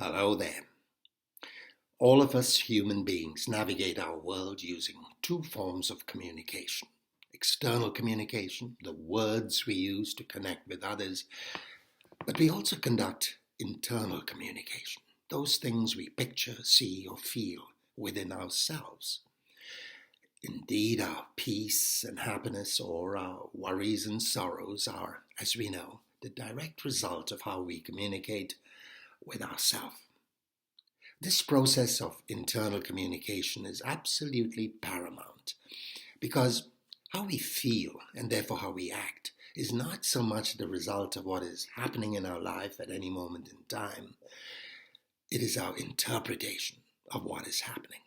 Hello there. All of us human beings navigate our world using two forms of communication. External communication, the words we use to connect with others, but we also conduct internal communication, those things we picture, see, or feel within ourselves. Indeed, our peace and happiness or our worries and sorrows are, as we know, the direct result of how we communicate with ourselves. This process of internal communication is absolutely paramount because how we feel and therefore how we act is not so much the result of what is happening in our life at any moment in time. It is our interpretation of what is happening.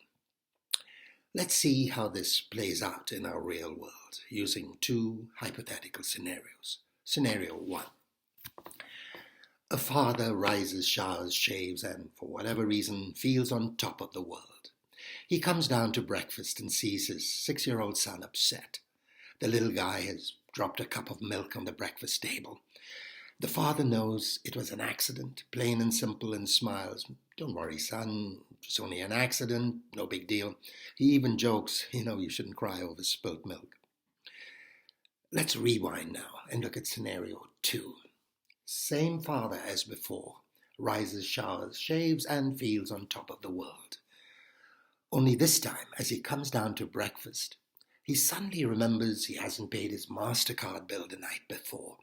Let's see how this plays out in our real world using two hypothetical scenarios. Scenario 1. A father rises, showers, shaves, and for whatever reason feels on top of the world. He comes down to breakfast and sees his 6-year-old son upset. The little guy has dropped a cup of milk on the breakfast table. The father knows it was an accident, plain and simple, and smiles. "Don't worry, son, it's only an accident, no big deal." He even jokes, "You shouldn't cry over spilt milk." Let's rewind now and look at scenario 2. Same father as before, rises, showers, shaves, and feels on top of the world. Only this time, as he comes down to breakfast, he suddenly remembers he hasn't paid his MasterCard bill the night before.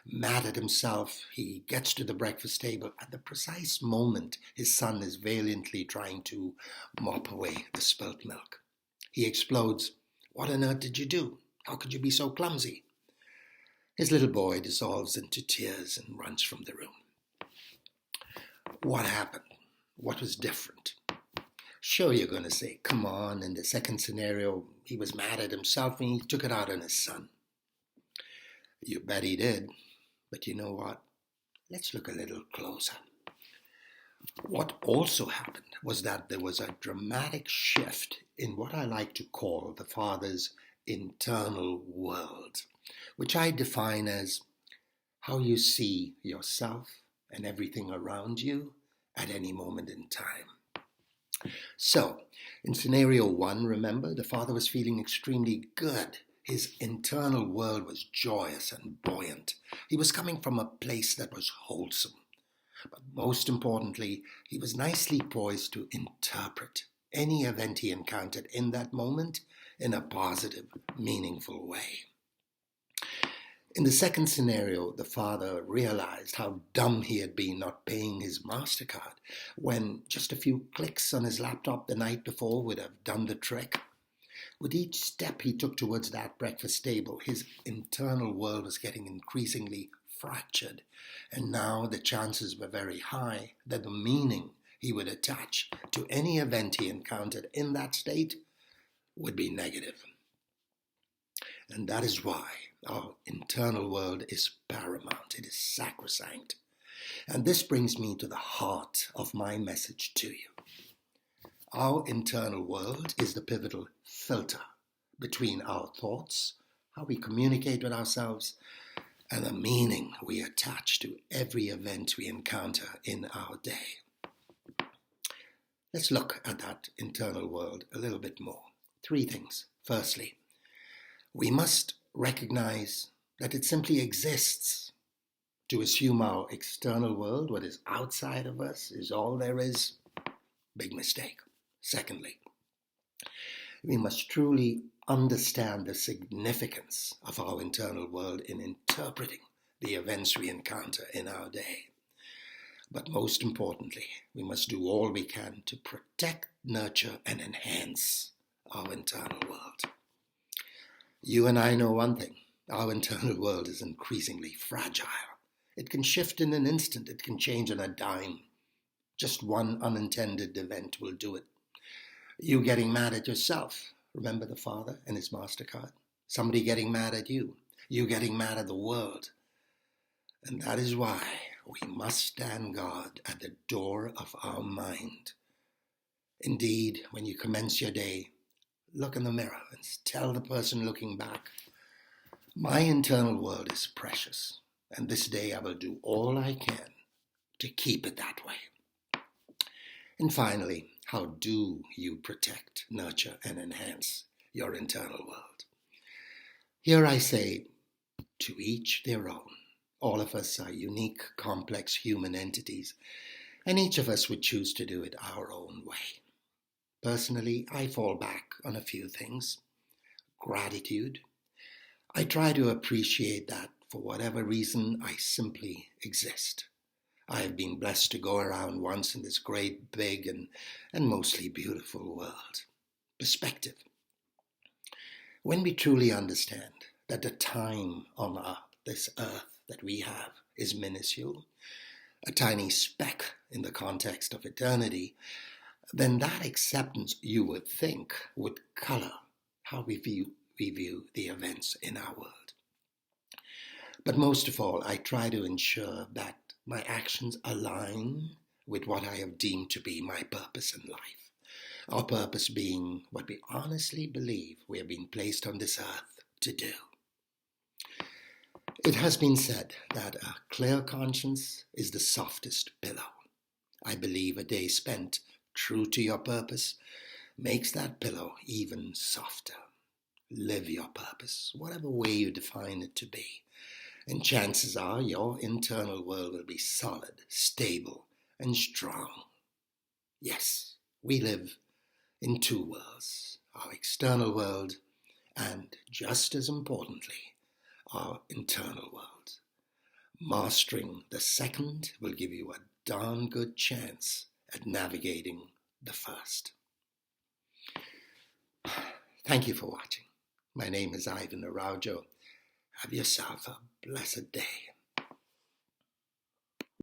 Mad at himself, he gets to the breakfast table at the precise moment his son is valiantly trying to mop away the spilt milk. He explodes, "What on earth did you do? How could you be so clumsy?" His little boy dissolves into tears and runs from the room. What happened? What was different? Sure, you're going to say, come on, in the second scenario, he was mad at himself and he took it out on his son. You bet he did. But you know what? Let's look a little closer. What also happened was that there was a dramatic shift in what I like to call the father's internal world, which I define as how you see yourself and everything around you at any moment in time. So, in scenario 1, remember, the father was feeling extremely good. His internal world was joyous and buoyant. He was coming from a place that was wholesome. But most importantly, he was nicely poised to interpret any event he encountered in that moment in a positive, meaningful way. In the second scenario, the father realized how dumb he had been not paying his MasterCard when just a few clicks on his laptop the night before would have done the trick. With each step he took towards that breakfast table, his internal world was getting increasingly fractured, and now the chances were very high that the meaning he would attach to any event he encountered in that state would be negative. And that is why our internal world is paramount. It is sacrosanct. And this brings me to the heart of my message to you. Our internal world is the pivotal filter between our thoughts, how we communicate with ourselves, and the meaning we attach to every event we encounter in our day. Let's look at that internal world a little bit more. 3 things. Firstly, we must recognize that it simply exists. To assume our external world, what is outside of us, is all there is, big mistake. Secondly, we must truly understand the significance of our internal world in interpreting the events we encounter in our day. But most importantly, we must do all we can to protect, nurture, and enhance our internal world. You and I know one thing. Our internal world is increasingly fragile. It can shift in an instant. It can change on a dime. Just one unintended event will do it. You getting mad at yourself. Remember the father and his MasterCard? Somebody getting mad at you. You getting mad at the world. And that is why we must stand guard at the door of our mind. Indeed, when you commence your day, look in the mirror and tell the person looking back, my internal world is precious, and this day I will do all I can to keep it that way. And finally, how do you protect, nurture, and enhance your internal world? Here I say, to each their own. All of us are unique, complex human entities, and each of us would choose to do it our own way. Personally, I fall back on a few things. Gratitude. I try to appreciate that for whatever reason I simply exist. I have been blessed to go around once in this great, big, and mostly beautiful world. Perspective. When we truly understand that the time on this earth that we have is minuscule, a tiny speck in the context of eternity, then that acceptance, you would think, would color how we view the events in our world. But most of all, I try to ensure that my actions align with what I have deemed to be my purpose in life. Our purpose being what we honestly believe we have been placed on this earth to do. It has been said that a clear conscience is the softest pillow. I believe a day spent true to your purpose makes that pillow even softer. Live your purpose, whatever way you define it to be, and chances are your internal world will be solid, stable, and strong. Yes, we live in two worlds, our external world and, just as importantly, our internal world. Mastering the second will give you a darn good chance at navigating the first. Thank you for watching. My name is Ivan Araujo. Have yourself a blessed day.